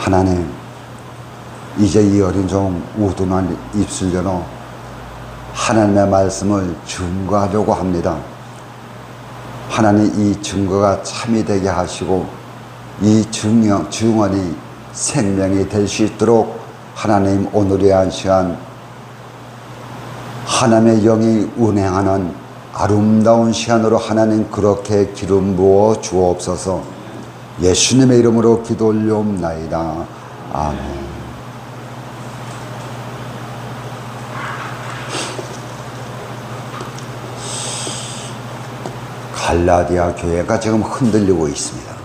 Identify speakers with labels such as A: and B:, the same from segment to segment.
A: 하나님, 이제 이 어린 종 우둔한 입술 열어 하나님의 말씀을 증거하려고 합니다. 하나님, 이 증거가 참이 되게 하시고 이 증언이 생명이 될 수 있도록 하나님, 오늘의 한 시간 하나님의 영이 운행하는 아름다운 시간으로 하나님 그렇게 기름 부어 주옵소서. 예수님의 이름으로 기도 올려옵나이다. 아멘. 갈라디아 교회가 지금 흔들리고 있습니다.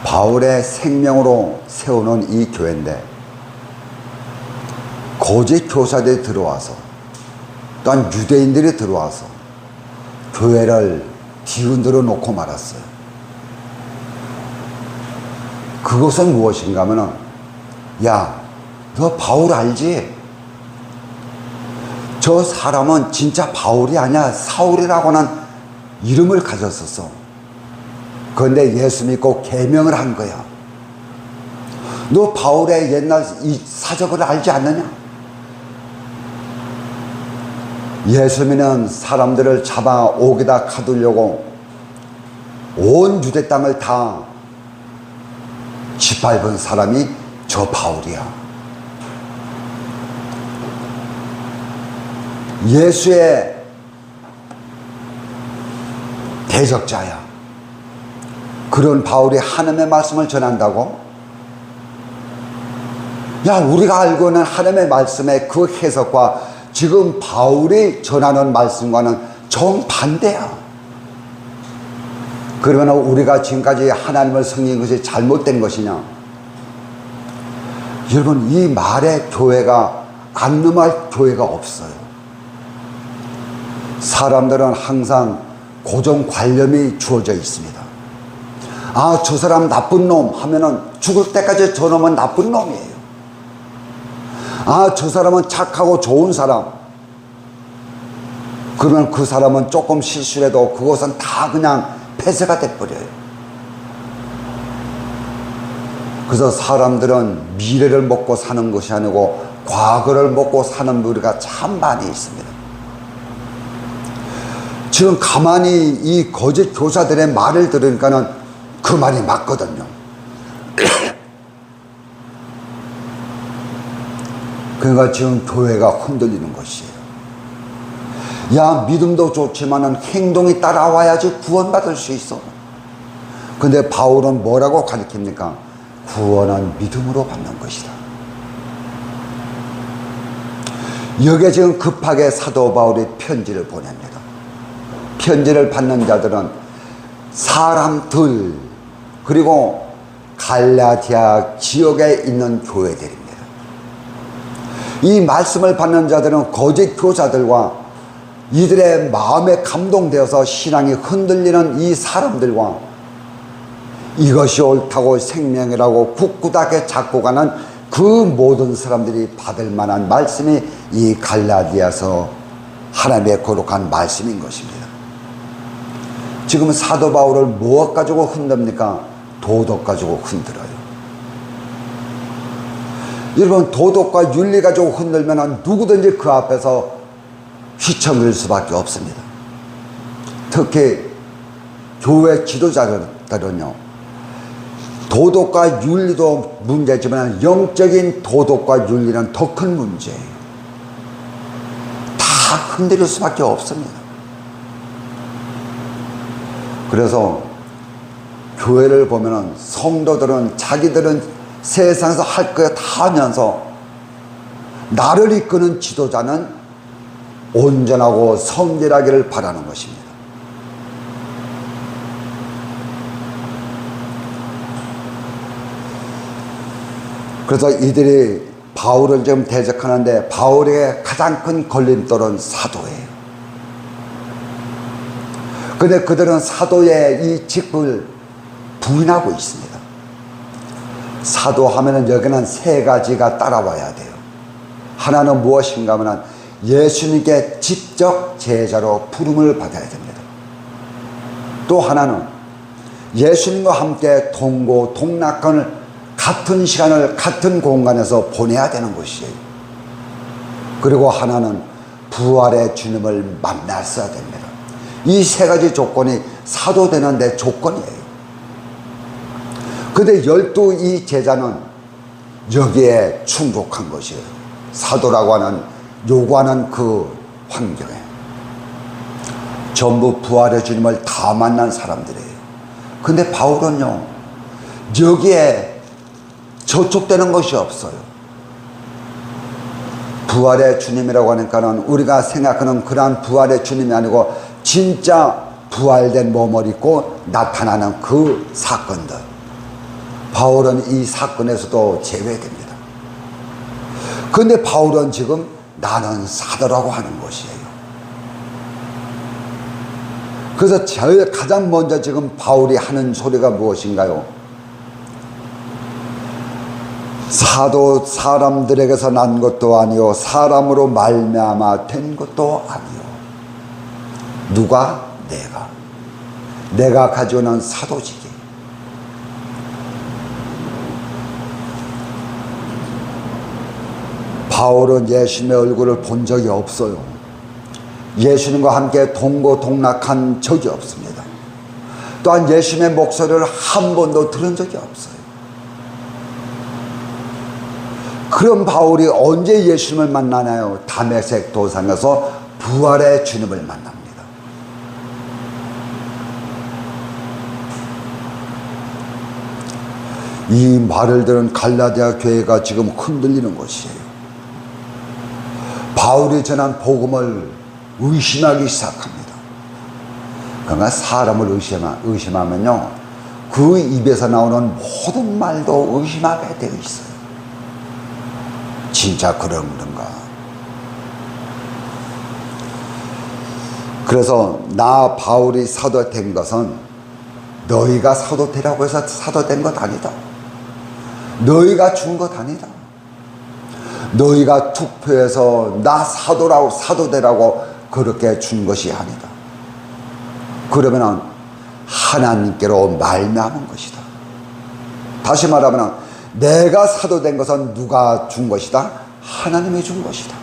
A: 바울의 생명으로 세우는 이 교회인데 거짓 교사들이 들어와서 또한 유대인들이 들어와서 교회를 뒤흔들어 놓고 말았어요. 그것은 무엇인가 하면은, 야, 너 바울 알지? 저 사람은 진짜 바울이 아니야, 사울이라고 하는 이름을 가졌었어. 그런데 예수 믿고 계명을 한 거야. 너 바울의 옛날 이 사적을 알지 않느냐? 예수 믿는 사람들을 잡아 옥에다 가두려고 온 유대 땅을 다 짓밟은 사람이 저 바울이야. 예수의 대적자야. 그런 바울이 하나님의 말씀을 전한다고? 야, 우리가 알고 있는 하나님의 말씀의 그 해석과 지금 바울이 전하는 말씀과는 정반대야. 그러면 우리가 지금까지 하나님을 섬긴 것이 잘못된 것이냐? 여러분, 이 말에 교회가 안 넘어갈 교회가 없어요. 사람들은 항상 고정관념이 주어져 있습니다. 아, 저 사람 나쁜 놈 하면은 죽을 때까지 저 놈은 나쁜 놈이에요. 아, 저 사람은 착하고 좋은 사람. 그러면 그 사람은 조금 실수해도 그것은 다 그냥 폐쇄가 돼버려요. 그래서 사람들은 미래를 먹고 사는 것이 아니고 과거를 먹고 사는 부류가 참 많이 있습니다. 지금 가만히 이 거짓 교사들의 말을 들으니까는 그 말이 맞거든요. 그러니까 지금 교회가 흔들리는 것이에요. 야, 믿음도 좋지만은 행동이 따라와야지 구원받을 수 있어. 근데 바울은 뭐라고 가르칩니까? 구원은 믿음으로 받는 것이다. 여기에 지금 급하게 사도 바울이 편지를 보냅니다. 편지를 받는 자들은 사람들, 그리고 갈라디아 지역에 있는 교회들입니다. 이 말씀을 받는 자들은 거짓 교사들과 이들의 마음에 감동되어서 신앙이 흔들리는 이 사람들과 이것이 옳다고 생명이라고 굳굳하게 잡고 가는 그 모든 사람들이 받을 만한 말씀이 이 갈라디아서 하나님의 거룩한 말씀인 것입니다. 지금 사도 바울을 무엇 가지고 흔듭니까? 도덕 가지고 흔들어요. 여러분, 도덕과 윤리 가지고 흔들면 누구든지 그 앞에서 휘청일 수밖에 없습니다. 특히 교회 지도자들은요, 도덕과 윤리도 문제지만 영적인 도덕과 윤리는 더 큰 문제예요. 다 흔들릴 수밖에 없습니다. 그래서 교회를 보면은 성도들은 자기들은 세상에서 할 거 다 하면서 나를 이끄는 지도자는 온전하고 성결하기를 바라는 것입니다. 그래서 이들이 바울을 지금 대적하는데 바울에게 가장 큰 걸림돌은 사도예요. 근데 그들은 사도의 이 직분을 부인하고 있습니다. 사도 하면은 여기는 세 가지가 따라와야 돼요. 하나는 무엇인가 하면 예수님께 직접 제자로 부름을 받아야 됩니다. 또 하나는 예수님과 함께 동고 동락을 같은 시간을 같은 공간에서 보내야 되는 것이에요. 그리고 하나는 부활의 주님을 만났어야 됩니다. 이 세 가지 조건이 사도 되는데 조건이에요. 근데 12 제자는 여기에 충족한 것이에요. 사도라고 하는 요구하는 그 환경에 전부 부활의 주님을 다 만난 사람들이에요. 근데 바울은요, 여기에 저촉되는 것이 없어요. 부활의 주님이라고 하니까는 우리가 생각하는 그러한 부활의 주님이 아니고 진짜 부활된 몸을 입고 나타나는 그 사건들. 바울은 이 사건에서도 제외됩니다. 그런데 바울은 지금 나는 사도라고 하는 것이에요. 그래서 제일 가장 먼저 지금 바울이 하는 소리가 무엇인가요? 사도 사람들에게서 난 것도 아니요 사람으로 말미암아 된 것도 아니요. 누가? 내가 가져오는 사도직이. 바울은 예수님의 얼굴을 본 적이 없어요. 예수님과 함께 동고동락한 적이 없습니다. 또한 예수님의 목소리를 한 번도 들은 적이 없어요. 그럼 바울이 언제 예수님을 만나나요? 다메섹 도상에서 부활의 주님을 만납니다. 이 말을 들은 갈라디아 교회가 지금 흔들리는 것이에요. 바울이 전한 복음을 의심하기 시작합니다. 그러니까 사람을 의심하면요, 그 입에서 나오는 모든 말도 의심하게 되어 있어요. 진짜 그런가? 그래서 나 바울이 사도 된 것은 너희가 사도 되라고 해서 사도 된 것 아니다. 너희가 준 것 아니다. 너희가 투표해서 나 사도 되라고 그렇게 준 것이 아니다. 그러면은 하나님께로 말미암은 것이다. 다시 말하면 내가 사도 된 것은 누가 준 것이다? 하나님이 준 것이다.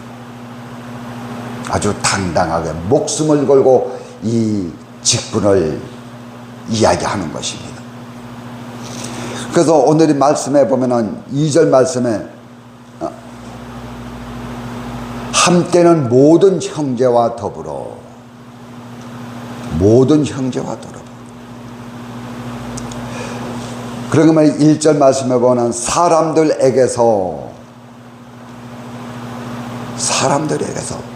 A: 아주 당당하게 목숨을 걸고 이 직분을 이야기하는 것입니다. 그래서 오늘 이 말씀에 보면은 2절 말씀에 함께는 모든 형제와 더불어 그러면 1절 말씀에 보면 사람들에게서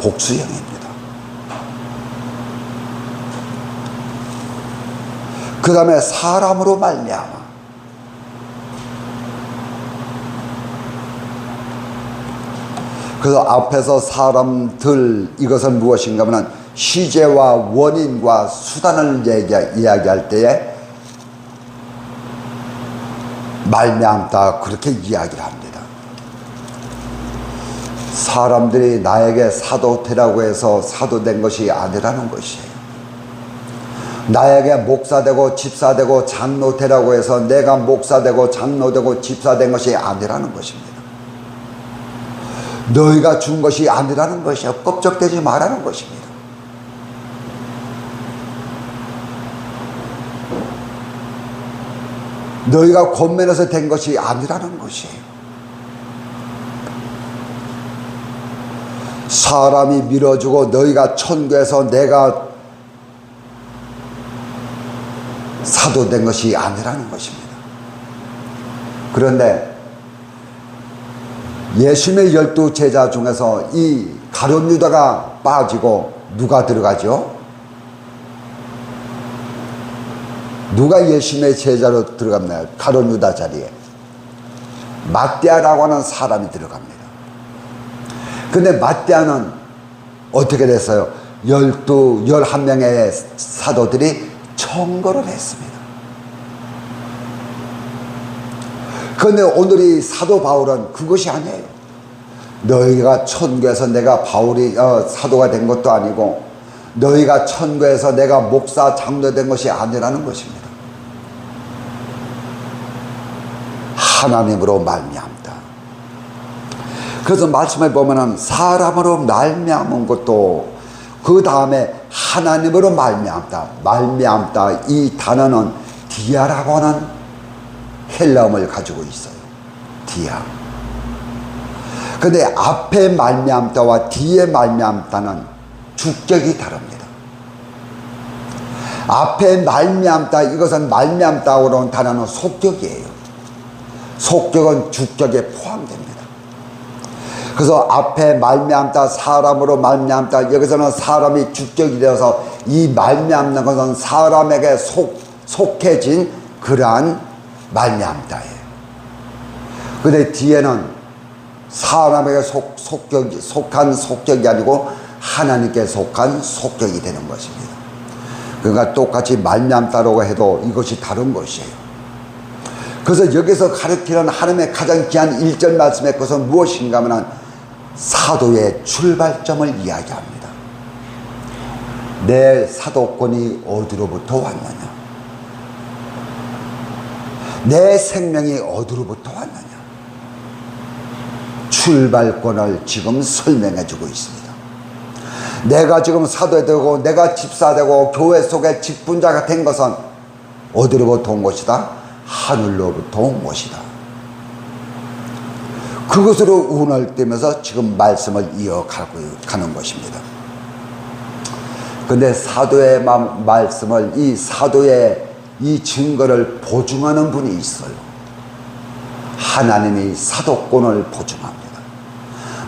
A: 복수형입니다. 그 다음에 사람으로 말미암아. 그래서 앞에서 사람들, 이것은 무엇인가 하면 시제와 원인과 수단을 이야기할 때에 말미암다, 그렇게 이야기를 합니다. 사람들이 나에게 사도 되라고 해서 사도 된 것이 아니라는 것이에요. 나에게 목사 되고 집사 되고 장로 되라고 해서 내가 목사 되고 장로 되고 집사 된 것이 아니라는 것입니다. 너희가 준 것이 아니라는 것이요, 껍적대지 말라는 것입니다. 너희가 권면에서 된 것이 아니라는 것이에요. 사람이 밀어주고 너희가 천국에서 내가 사도된 것이 아니라는 것입니다. 그런데 예수님의 12 제자 중에서 이 가룟 유다가 빠지고 누가 들어가죠? 누가 예수님의 제자로 들어갑니까? 가룟 유다 자리에 ματ대아라고 하는 사람이 들어갑니다. 근데 mat대아는 어떻게 됐어요? 11명의 사도들이 청거를 했습니다. 그런데 오늘 이 사도 바울은 그것이 아니에요. 너희가 천국에서 내가 바울이 사도가 된 것도 아니고 너희가 천국에서 내가 목사 장로 된 것이 아니라는 것입니다. 하나님으로 말미암다. 그래서 말씀에 보면은 사람으로 말미암은 것도 그 다음에 하나님으로 말미암다. 말미암다 이 단어는 디아라고 하는 헬라어를 가지고 있어요. 디아. 근데 앞에 말미암다와 뒤에 말미암다는 주격이 다릅니다. 앞에 말미암다 이것은 말미암다로 온 단어는 속격이에요. 속격은 주격에 포함됩니다. 그래서 앞에 말미암다 사람으로 말미암다 여기서는 사람이 주격이 되어서 이 말미암는 것은 사람에게 속해진 그러한 말미암다예요. 근데 뒤에는 사람에게 속한 속격이 아니고 하나님께 속한 속격이 되는 것입니다. 그러니까 똑같이 말미암다라고 해도 이것이 다른 것이에요. 그래서 여기서 가르치는 하나님의 가장 귀한 1절 말씀의 것은 무엇인가 하면 사도의 출발점을 이야기합니다. 내 사도권이 어디로부터 왔느냐? 내 생명이 어디로부터 왔느냐? 출발권을 지금 설명해 주고 있습니다. 내가 지금 사도되고 내가 집사되고 교회 속에 직분자가 된 것은 어디로부터 온 것이다? 하늘로부터 온 것이다. 그것으로 운을 떼면서 지금 말씀을 이어가고 가는 것입니다. 근데 사도의 말씀을 이 사도의 이 증거를 보증하는 분이 있어요. 하나님이 사도권을 보증합니다.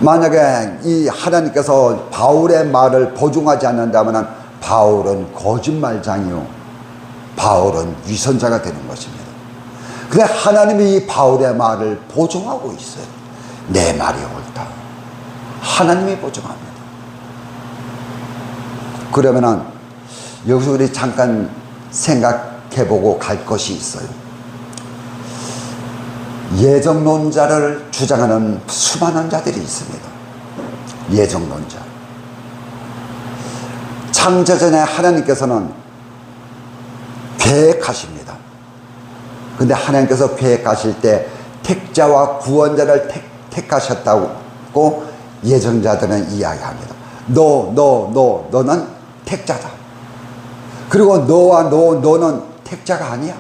A: 만약에 이 하나님께서 바울의 말을 보증하지 않는다면 바울은 거짓말장이요 바울은 위선자가 되는 것입니다. 근데 하나님이 이 바울의 말을 보증하고 있어요. 내 말이 옳다. 하나님이 보증합니다. 그러면은 여기서 우리 잠깐 생각해보고 갈 것이 있어요. 예정론자를 주장하는 수많은 자들이 있습니다. 예정론자. 창조전에 하나님께서는 계획하십니다. 근데 하나님께서 계획하실 때 택자와 구원자를 택하셨다고 예정자들은 이야기합니다. 너는 택자다. 그리고 너와 너는 택자가 아니야.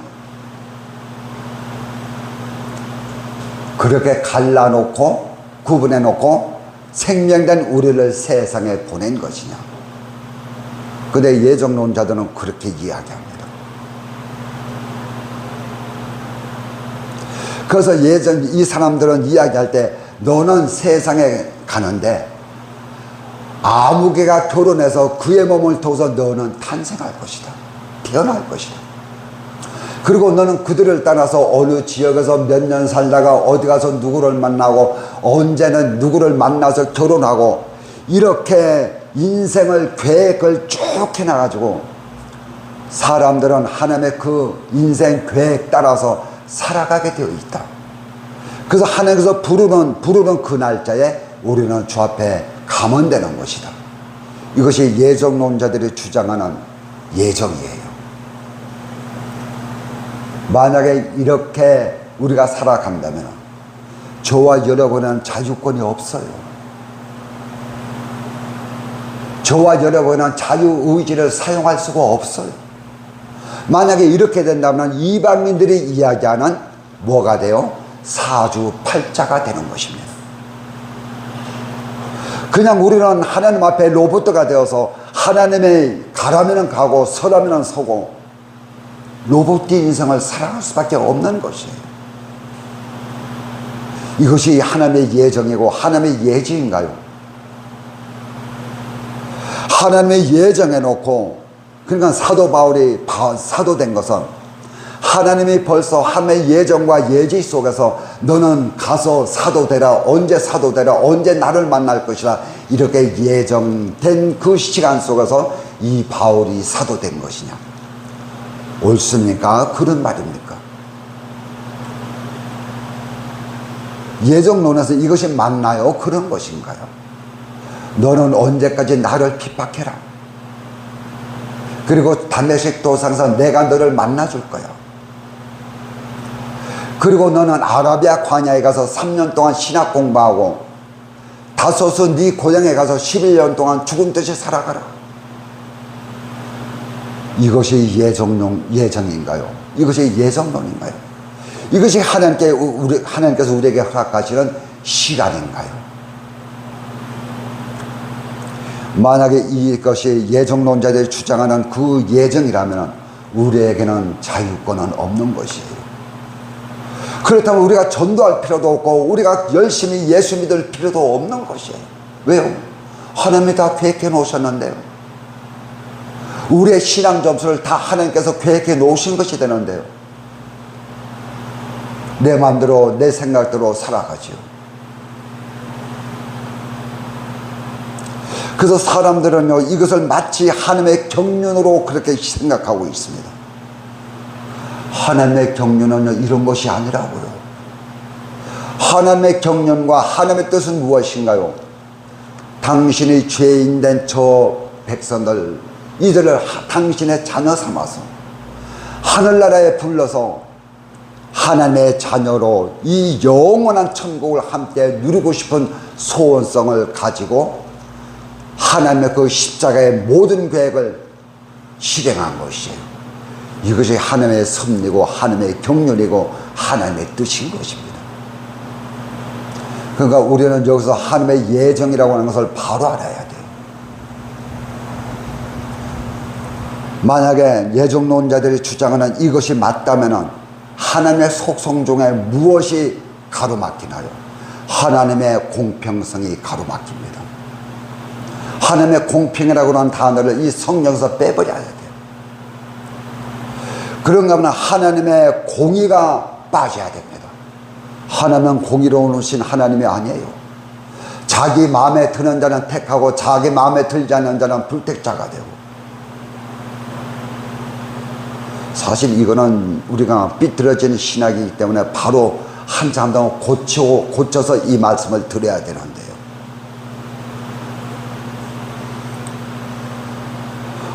A: 그렇게 갈라놓고 구분해놓고 생명된 우리를 세상에 보낸 것이냐. 근데 예정론자들은 그렇게 이야기합니다. 그래서 이 사람들은 이야기할 때 너는 세상에 가는데 아무 개가 결혼해서 그의 몸을 통해서 너는 탄생할 것이다. 태어날 것이다. 그리고 너는 그들을 따라서 어느 지역에서 몇 년 살다가 어디 가서 누구를 만나고 언제는 누구를 만나서 결혼하고 이렇게 인생을 계획을 쭉 해놔가지고 사람들은 하나님의 그 인생 계획 따라서 살아가게 되어 있다. 그래서 하나님께서 부르는 그 날짜에 우리는 주 앞에 가면 되는 것이다. 이것이 예정론자들이 주장하는 예정이에요. 만약에 이렇게 우리가 살아간다면 저와 여러분은 자유권이 없어요. 저와 여러분은 자유의지를 사용할 수가 없어요. 만약에 이렇게 된다면 이방인들이 이야기하는 뭐가 돼요? 사주팔자가 되는 것입니다. 그냥 우리는 하나님 앞에 로봇가 되어서 하나님의 가라면은 가고 서라면은 서고 로봇 인생을 살아갈 수밖에 없는 것이에요. 이것이 하나님의 예정이고 하나님의 예지인가요? 하나님의 예정해 놓고 그러니까 사도 바울이 사도된 것은 하나님이 벌써 하나님의 예정과 예지 속에서 너는 가서 사도되라, 언제 사도되라, 언제 나를 만날 것이라 이렇게 예정된 그 시간 속에서 이 바울이 사도된 것이냐? 옳습니까? 그런 말입니까? 예정론에서 이것이 맞나요? 그런 것인가요? 너는 언제까지 나를 핍박해라. 그리고 다메섹 도상에서 내가 너를 만나줄 거야. 그리고 너는 아라비아 광야에 가서 3년 동안 신학 공부하고 다소스 네 고향에 가서 11년 동안 죽은 듯이 살아가라. 이것이 예정인가요? 이것이 예정론인가요? 이것이 하나님께서 우리에게 허락하시는 시간인가요? 만약에 이것이 예정론자들이 주장하는 그 예정이라면 우리에게는 자유권은 없는 것이에요. 그렇다면 우리가 전도할 필요도 없고 우리가 열심히 예수 믿을 필요도 없는 것이에요. 왜요? 하나님이 다 계획해 놓으셨는데요. 우리의 신앙 점수를 다 하나님께서 계획해 놓으신 것이 되는데요. 내 마음대로 내 생각대로 살아가지요. 그래서 사람들은요, 이것을 마치 하나님의 경륜으로 그렇게 생각하고 있습니다. 하나님의 경륜은요, 이런 것이 아니라고요. 하나님의 경륜과 하나님의 뜻은 무엇인가요? 당신이 죄인된 저 백성들, 이들을 당신의 자녀 삼아서 하늘나라에 불러서 하나님의 자녀로 이 영원한 천국을 함께 누리고 싶은 소원성을 가지고 하나님의 그 십자가의 모든 계획을 실행한 것이에요. 이것이 하나님의 섭리고 하나님의 경륜이고 하나님의 뜻인 것입니다. 그러니까 우리는 여기서 하나님의 예정이라고 하는 것을 바로 알아야 돼요. 만약에 예정론자들이 주장하는 이것이 맞다면 하나님의 속성 중에 무엇이 가로막히나요? 하나님의 공평성이 가로막힙니다. 하나님의 공평이라고 하는 단어를 이 성경에서 빼버려야 돼요. 그런가 하면 하나님의 공의가 빠져야 됩니다. 하나님은 공의로우신 하나님이 아니에요. 자기 마음에 드는 자는 택하고 자기 마음에 들지 않는 자는 불택자가 되고, 사실 이거는 우리가 삐뚤어진 신학이기 때문에 바로 한 장 한 장 고쳐서 이 말씀을 드려야 되는데요.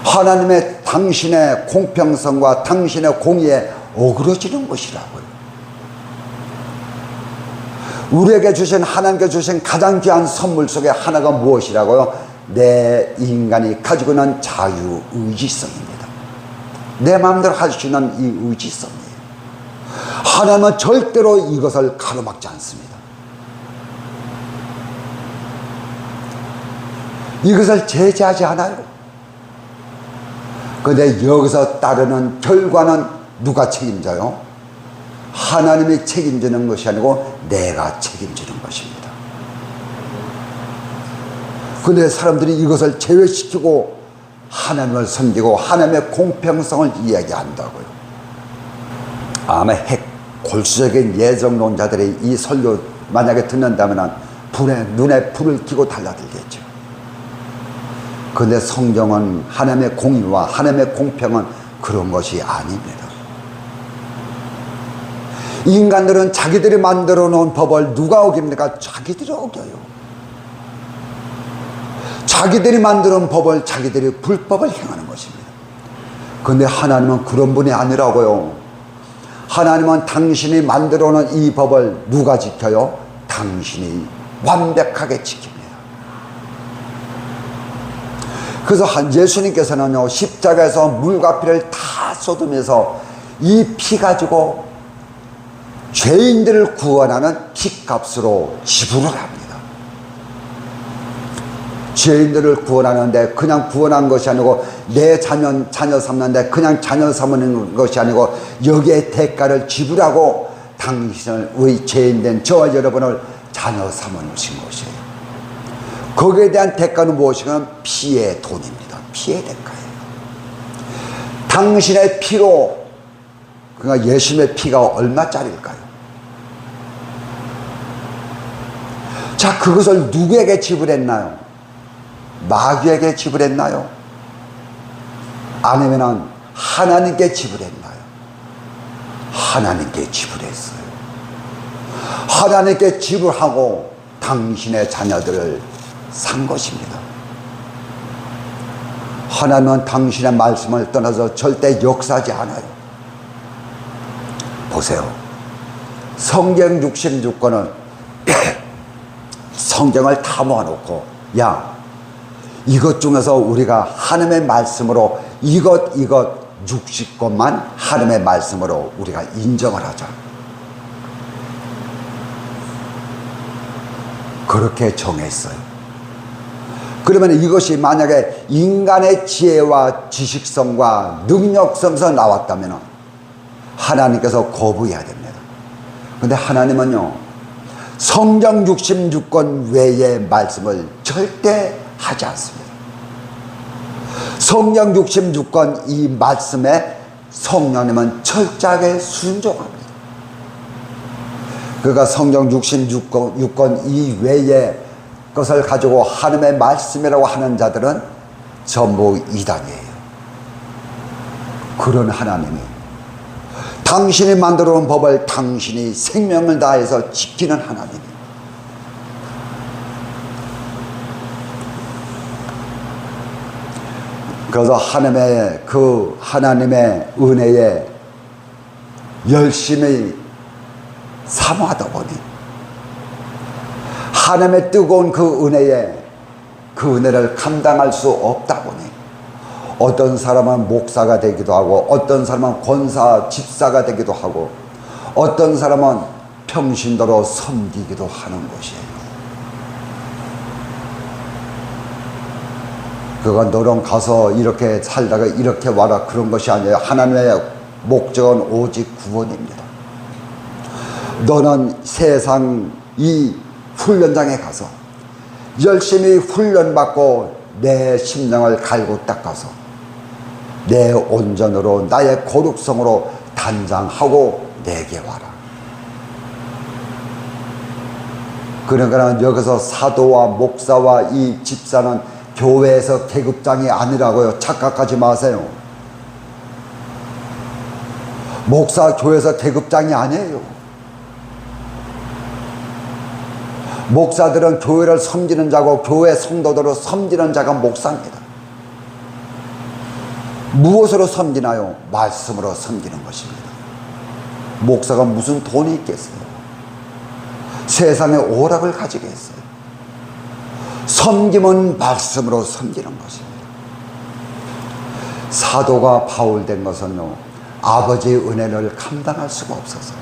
A: 하나님의 당신의 공평성과 당신의 공의에 어그러지는 것이라고요. 우리에게 주신, 하나님께 주신 가장 귀한 선물 속에 하나가 무엇이라고요? 내 인간이 가지고 있는 자유의지성입니다. 내 마음대로 할 수 있는 이 의지성이에요. 하나님은 절대로 이것을 가로막지 않습니다. 이것을 제재하지 않아요. 그런데 여기서 따르는 결과는 누가 책임져요? 하나님이 책임지는 것이 아니고 내가 책임지는 것입니다. 그런데 사람들이 이것을 제외시키고 하나님을 섬기고 하나님의 공평성을 이야기한다고요. 아마 골수적인 예정론자들이 이 설교 만약에 듣는다면 눈에 불을 켜고 달라들겠죠. 그런데 성경은 하나님의 공의와 하나님의 공평은 그런 것이 아닙니다. 인간들은 자기들이 만들어 놓은 법을 누가 어깁니까? 자기들이 어겨요. 자기들이 만들어 놓은 법을 자기들이 불법을 행하는 것입니다. 그런데 하나님은 그런 분이 아니라고요. 하나님은 당신이 만들어 놓은 이 법을 누가 지켜요? 당신이 완벽하게 지킵니다. 그래서 예수님께서는요, 십자가에서 물과 피를 다 쏟으면서 이 피 가지고 죄인들을 구원하는 피값으로 지불을 합니다. 죄인들을 구원하는데 그냥 구원한 것이 아니고 내 자녀 삼는데 그냥 자녀 삼는 것이 아니고 여기에 대가를 지불하고 당신을 의 죄인된 저와 여러분을 자녀 삼으신 것이에요. 거기에 대한 대가는 무엇이냐면 피의 돈입니다. 피의 대가예요. 당신의 피로, 그러니까 예수님의 피가 얼마짜리일까요? 자, 그것을 누구에게 지불했나요? 마귀에게 지불했나요? 아니면 하나님께 지불했나요? 하나님께 지불했어요. 하나님께 지불하고 당신의 자녀들을 산 것입니다. 하나님은 당신의 말씀을 떠나서 절대 역사하지 않아요. 보세요. 성경 66권은 성경을 다 모아놓고, 야, 이것 중에서 우리가 하나님의 말씀으로 이것 60권만 하나님의 말씀으로 우리가 인정을 하자. 그렇게 정했어요. 그러면 이것이 만약에 인간의 지혜와 지식성과 능력성에서 나왔다면 하나님께서 거부해야 됩니다. 근데 하나님은요, 성경 66권 외의 말씀을 절대 하지 않습니다. 성경 66권 이 말씀에 성령님은 철저하게 순종합니다. 그러니까 성경 66권 이외의 것을 가지고 하나님의 말씀이라고 하는 자들은 전부 이단이에요. 그런 하나님이 당신이 만들어 놓은 법을 당신이 생명을 다해서 지키는 하나님이, 그래서 하나님의 은혜에 열심히 사모하다 보니 하나님의 뜨거운 그 은혜를 감당할 수 없다 보니 어떤 사람은 목사가 되기도 하고, 어떤 사람은 권사 집사가 되기도 하고, 어떤 사람은 평신도로 섬기기도 하는 것이에요. 그건 너는 가서 이렇게 살다가 이렇게 와라, 그런 것이 아니에요. 하나님의 목적은 오직 구원입니다. 너는 세상 이 훈련장에 가서 열심히 훈련받고 내 심령을 갈고 닦아서 내 온전으로 나의 거룩성으로 단장하고 내게 와라. 그러니까 여기서 사도와 목사와 이 집사는 교회에서 계급장이 아니라고요. 착각하지 마세요. 목사 교회에서 계급장이 아니에요. 목사들은 교회를 섬기는 자고 교회 성도들을 섬기는 자가 목사입니다. 무엇으로 섬기나요? 말씀으로 섬기는 것입니다. 목사가 무슨 돈이 있겠어요? 세상에 오락을 가지겠어요? 섬김은 말씀으로 섬기는 것입니다. 사도가 바울 된 것은요, 아버지의 은혜를 감당할 수가 없어서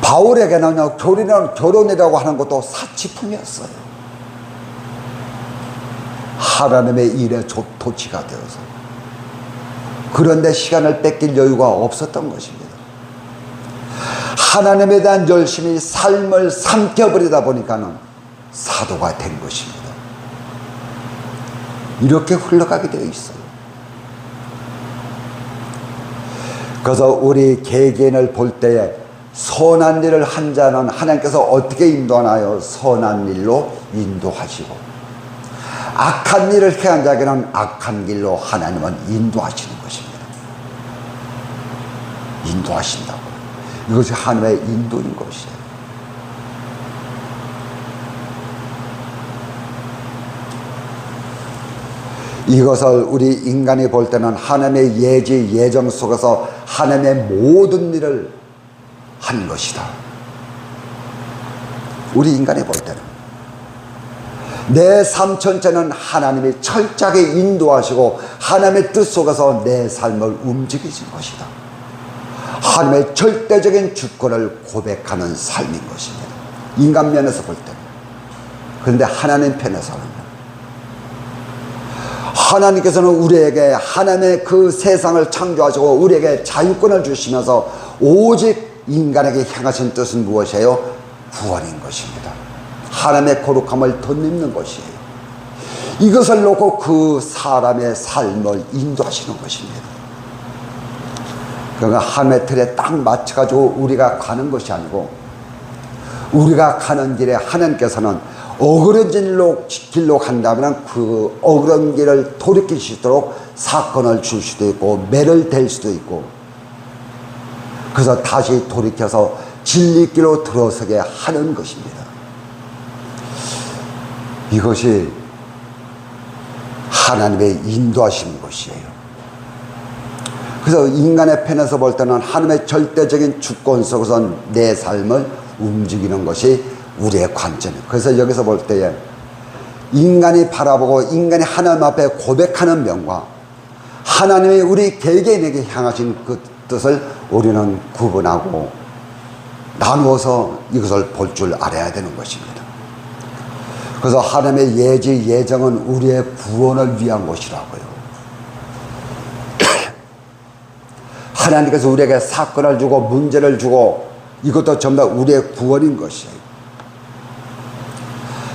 A: 바울에게는요, 결혼이라고 하는 것도 사치품이었어요. 하나님의 일에 도취가 되어서. 그런데 시간을 뺏길 여유가 없었던 것입니다. 하나님에 대한 열심히 삶을 삼켜버리다 보니까는 사도가 된 것입니다. 이렇게 흘러가게 되어 있어요. 그래서 우리 개개인을 볼 때에 선한 일을 한 자는 하나님께서 어떻게 인도하나요? 선한 일로 인도하시고, 악한 일을 행한 자에게는 악한 길로 하나님은 인도하시는 것입니다. 인도하신다고. 이것이 하나님의 인도인 것이에요. 이것을 우리 인간이 볼 때는 하나님의 예지 예정 속에서 하나님의 모든 일을 한 것이다. 우리 인간이 볼 때는 내 삶 전체는 하나님이 철저하게 인도하시고 하나님의 뜻 속에서 내 삶을 움직이신 것이다. 하나님의 절대적인 주권을 고백하는 삶인 것입니다. 인간 면에서 볼 때는. 그런데 하나님 편에서는 하나님께서는 우리에게 하나님의 그 세상을 창조하시고 우리에게 자유권을 주시면서 오직 인간에게 향하신 뜻은 무엇이에요? 구원인 것입니다. 하나님의 거룩함을 덧입는 것이에요. 이것을 놓고 그 사람의 삶을 인도하시는 것입니다. 그러니까 하나님의 틀에 딱 맞춰가지고 우리가 가는 것이 아니고, 우리가 가는 길에 하나님께서는 어그러진 길로 간다면 그 어그러진 길을 돌이킬 수 있도록 사건을 줄 수도 있고 매를 댈 수도 있고, 그래서 다시 돌이켜서 진리길로 들어서게 하는 것입니다. 이것이 하나님의 인도하신 것이에요. 그래서 인간의 편에서 볼 때는 하나님의 절대적인 주권 속에서 내 삶을 움직이는 것이 우리의 관점이에요. 그래서 여기서 볼 때에 인간이 바라보고 인간이 하나님 앞에 고백하는 면과 하나님이 우리 개개인에게 향하신 그 뜻을 우리는 구분하고 나누어서 이것을 볼 줄 알아야 되는 것입니다. 그래서 하나님의 예지 예정은 우리의 구원을 위한 것이라고요. 하나님께서 우리에게 사건을 주고 문제를 주고 이것도 전부 다 우리의 구원인 것이에요.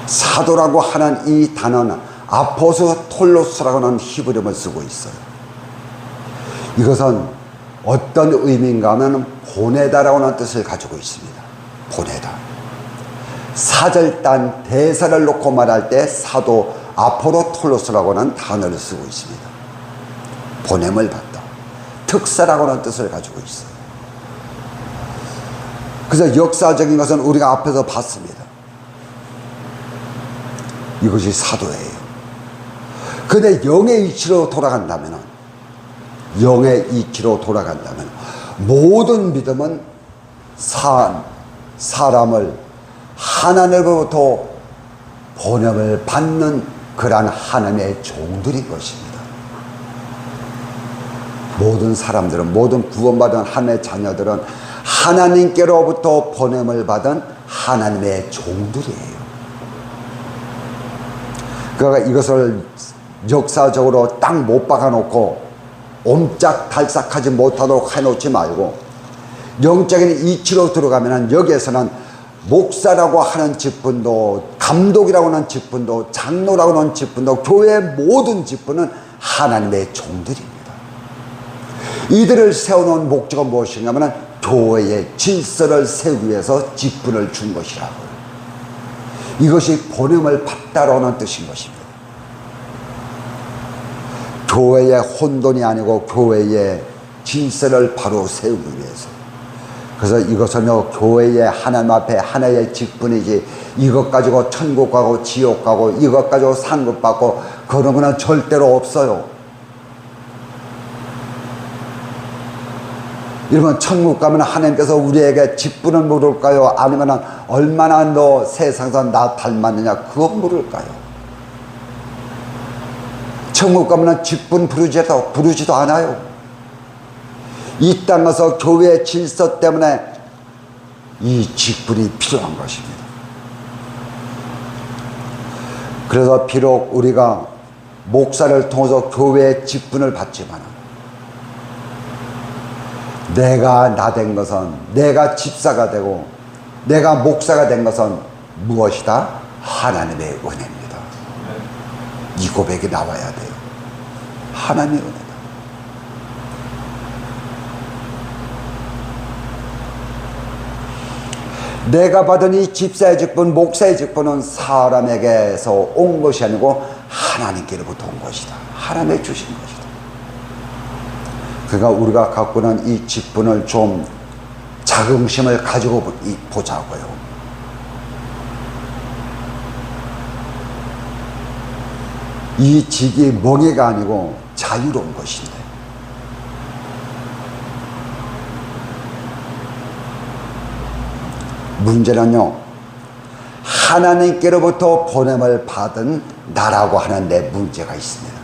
A: 사도라고 하는 이 단어는 아포스톨로스라고 하는 히브리어를 쓰고 있어요. 이것은 어떤 의미인가 하면 보내다라고 하는 뜻을 가지고 있습니다. 보내다. 사절단 대사를 놓고 말할 때 사도 아포로톨로스라고 하는 단어를 쓰고 있습니다. 보냄을 받다. 특사라고 하는 뜻을 가지고 있어요. 그래서 역사적인 것은 우리가 앞에서 봤습니다. 이것이 사도예요. 근데 영의 이치로 돌아간다면 모든 믿음은 사람을 하나님으로부터 보냄을 받는 그러한 하나님의 종들인 것입니다. 모든 사람들은, 모든 구원받은 하나님의 자녀들은 하나님께로부터 보냄을 받은 하나님의 종들이에요. 그러니까 이것을 역사적으로 딱 못 박아놓고 옴짝달싹하지 못하도록 해놓지 말고 영적인 이치로 들어가면 여기에서는 목사라고 하는 직분도, 감독이라고 하는 직분도, 장로라고 하는 직분도, 교회의 모든 직분은 하나님의 종들입니다. 이들을 세워놓은 목적은 무엇인가 하면 교회의 질서를 세우기 위해서 직분을 준 것이라고요. 이것이 보냄을 받다라고 하는 뜻인 것입니다. 교회의 혼돈이 아니고 교회의 질서를 바로 세우기 위해서. 그래서 이것은요, 교회의 하나님 앞에 하나의 직분이지 이것 가지고 천국 가고 지옥 가고 이것 가지고 상급 받고 그런 거는 절대로 없어요. 이러면 천국 가면 하나님께서 우리에게 직분을 물을까요? 아니면 얼마나 너 세상에서 나 닮았느냐 그거 물을까요? 천국 가면 직분 부르지도 않아요. 이 땅에서 교회의 질서 때문에 이 직분이 필요한 것입니다. 그래서 비록 우리가 목사를 통해서 교회의 직분을 받지만 내가 나 된 것은, 내가 집사가 되고 내가 목사가 된 것은 무엇이다? 하나님의 은혜입니다. 이 고백이 나와야 돼요. 하나님의 은혜다. 내가 받은 이 집사의 직분, 목사의 직분은 사람에게서 온 것이 아니고 하나님께로부터 온 것이다. 하나님의 주신 것이다. 그러니까 우리가 갖고 있는 이 직분을 좀 자긍심을 가지고 보자고요. 이 직이 멍해가 아니고 자유로운 것인데 문제는요, 하나님께로부터 보냄을 받은 나라고 하는 데 문제가 있습니다.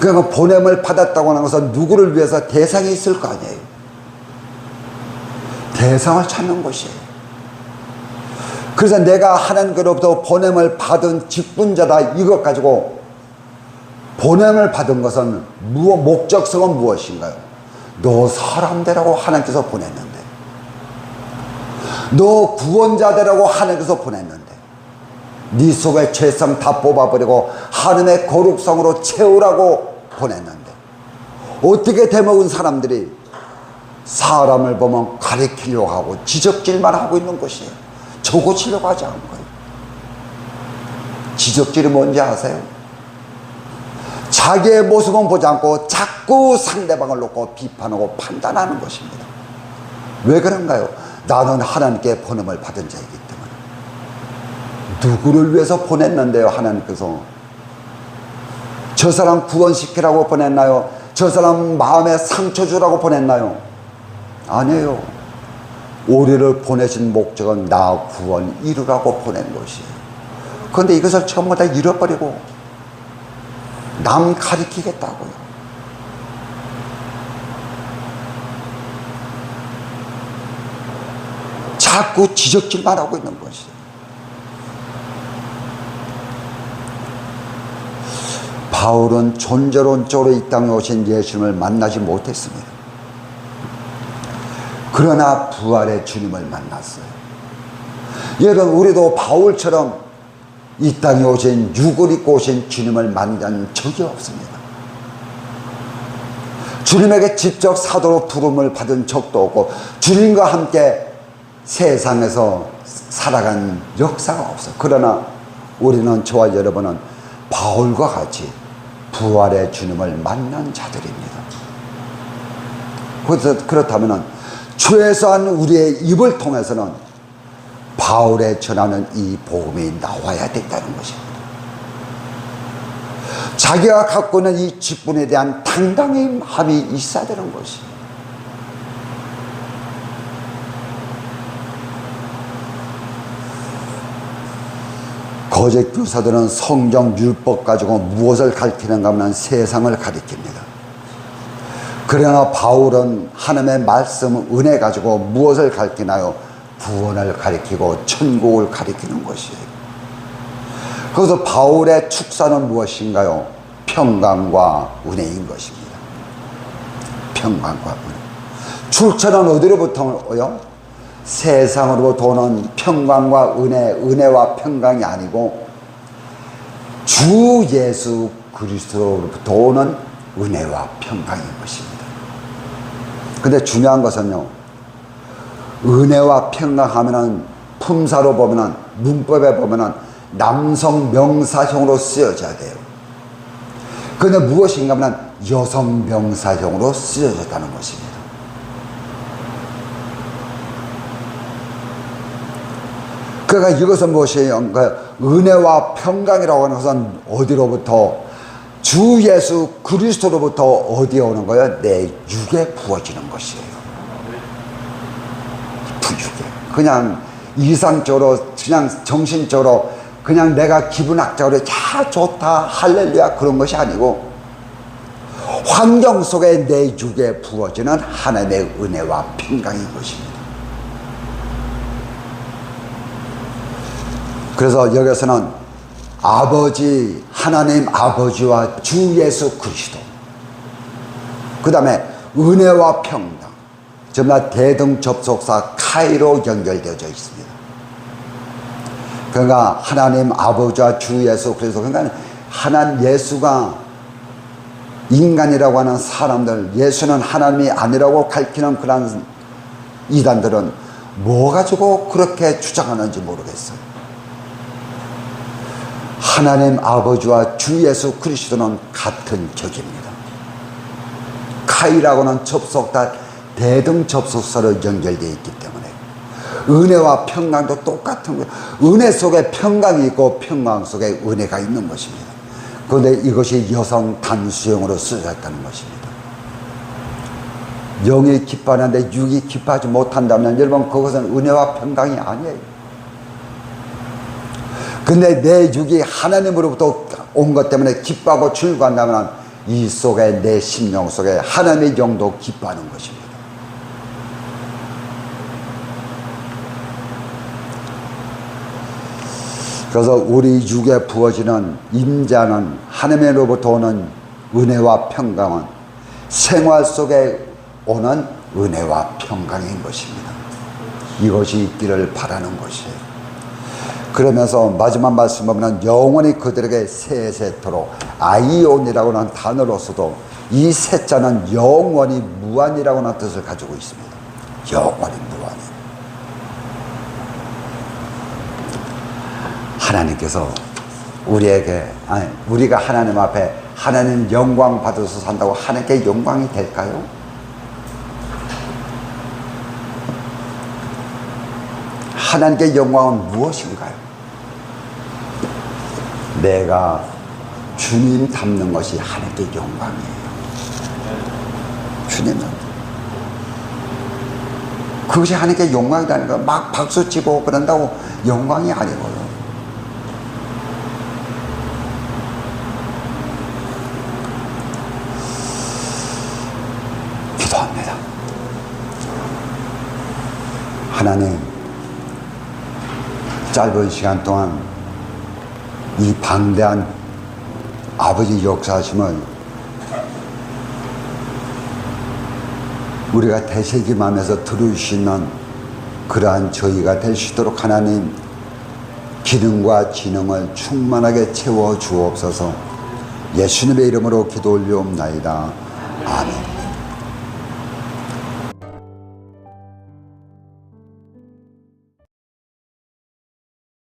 A: 그러니까 보냄을 받았다고 하는 것은 누구를 위해서 대상이 있을 거 아니에요. 대상을 찾는 것이에요. 그래서 내가 하나님께로부터 보냄을 받은 직분자다 이것 가지고 보냄을 받은 것은 목적성은 무엇인가요? 너 사람 되라고 하나님께서 보냈는데, 너 구원자 되라고 하나님께서 보냈는데 네 속의 죄성 다 뽑아버리고 하나님의 거룩성으로 채우라고 보냈는데 어떻게 대먹은 사람들이 사람을 보면 가리키려고 하고 지적질만 하고 있는 것이에요. 저고치려고 하지 않은 거예요. 지적질이 뭔지 아세요? 자기의 모습은 보지 않고 자꾸 상대방을 놓고 비판하고 판단하는 것입니다. 왜 그런가요? 나는 하나님께 보냄을 받은 자이기 때문에. 누구를 위해서 보냈는데요? 하나님께서 저 사람 구원시키라고 보냈나요? 저 사람 마음에 상처 주라고 보냈나요? 아니에요. 우리를 보내신 목적은 나 구원 이루라고 보낸 것이에요. 그런데 이것을 전부 다 잃어버리고 남 가리키겠다고요. 자꾸 지적질만 하고 있는 것이에요. 바울은 존재론적으로 이 땅에 오신 예수님을 만나지 못했습니다. 그러나 부활의 주님을 만났어요. 여러분, 우리도 바울처럼 이 땅에 오신 육을 입고 오신 주님을 만난 적이 없습니다. 주님에게 직접 사도로 부름을 받은 적도 없고 주님과 함께 세상에서 살아간 역사가 없어요. 그러나 우리는, 저와 여러분은 바울과 같이 부활의 주님을 만난 자들입니다. 그렇다면 최소한 우리의 입을 통해서는 바울의 전하는 이 복음이 나와야 된다는 것입니다. 자기가 갖고 있는 이 직분에 대한 당당함이 있어야 되는 것입니다. 거짓 교사들은 성경 율법 가지고 무엇을 가르치는가 하면 세상을 가르칩니다. 그러나 바울은 하나님의 말씀, 은혜 가지고 무엇을 가르치나요? 구원을 가르치고 천국을 가르치는 것이에요. 그래서 바울의 축사는 무엇인가요? 평강과 은혜인 것입니다. 평강과 은혜. 출처는 어디로부터요? 세상으로부터 오는 평강과 은혜와 평강이 아니고 주 예수 그리스도로부터 오는 은혜와 평강인 것입니다. 근데 중요한 것은요, 은혜와 평강 하면은 품사로 보면은, 문법에 보면은 남성 명사형으로 쓰여져야 돼요. 근데 무엇인가 하면 여성 명사형으로 쓰여졌다는 것입니다. 그러니까 이것은 무엇이에요? 은혜와 평강이라고 하는 것은 어디로부터? 주 예수 그리스도로부터 어디에 오는 거예요? 내 육에 부어지는 것이에요. 부육에. 그냥 이상적으로, 그냥 정신적으로, 그냥 내가 기분학적으로 야 좋다 할렐루야 그런 것이 아니고 환경 속에 내 육에 부어지는 하나님의 은혜와 평강인 것입니다. 그래서 여기서는 아버지, 하나님 아버지와 주 예수 그리스도, 그 다음에 은혜와 평강, 전부 다 대등접속사 카이로 연결되어져 있습니다. 그러니까 하나님 아버지와 주 예수 그리스도, 그러니까 하나님 예수가 인간이라고 하는 사람들, 예수는 하나님이 아니라고 가르치는 그런 이단들은 뭐 가지고 그렇게 주장하는지 모르겠어요. 하나님 아버지와 주 예수 그리스도는 같은 격입니다. 카이라고는 접속다 대등 접속사로 연결되어 있기 때문에 은혜와 평강도 똑같은 거예요. 은혜 속에 평강이 있고 평강 속에 은혜가 있는 것입니다. 그런데 이것이 여성 단수형으로 쓰여졌다는 것입니다. 영이 기뻐하는데 육이 기뻐하지 못한다면 여러분, 그것은 은혜와 평강이 아니에요. 근데 내 육이 하나님으로부터 온 것 때문에 기뻐하고 즐거워한다면 이 속에, 내 심령 속에 하나님의 영도 기뻐하는 것입니다. 그래서 우리 육에 부어지는 임재하는 하나님으로부터 오는 은혜와 평강은 생활 속에 오는 은혜와 평강인 것입니다. 이것이 있기를 바라는 것이에요. 그러면서 마지막 말씀 보면 영원히 그들에게 세세토록, 아이온이라고 하는 단어로서도 이 세자는 영원히 무한이라고 하는 뜻을 가지고 있습니다. 영원히 무한히. 하나님께서 우리에게, 우리가 하나님 앞에 하나님 영광 받아서 산다고 하나님께 영광이 될까요? 하나님께 영광은 무엇인가요? 내가 주님 닮는 것이 하나님께 영광이에요. 주님은. 그것이 하나님께 영광이라는 거. 막 박수 치고 그런다고 영광이 아니고요. 기도합니다. 하나님, 짧은 시간 동안 이 방대한 아버지 역사하심을 우리가 되새김하면서 들을 수 있는 그러한 저희가 될 수 있도록 하나님 기능과 지능을 충만하게 채워 주옵소서. 예수님의 이름으로 기도 올리옵나이다. 아멘.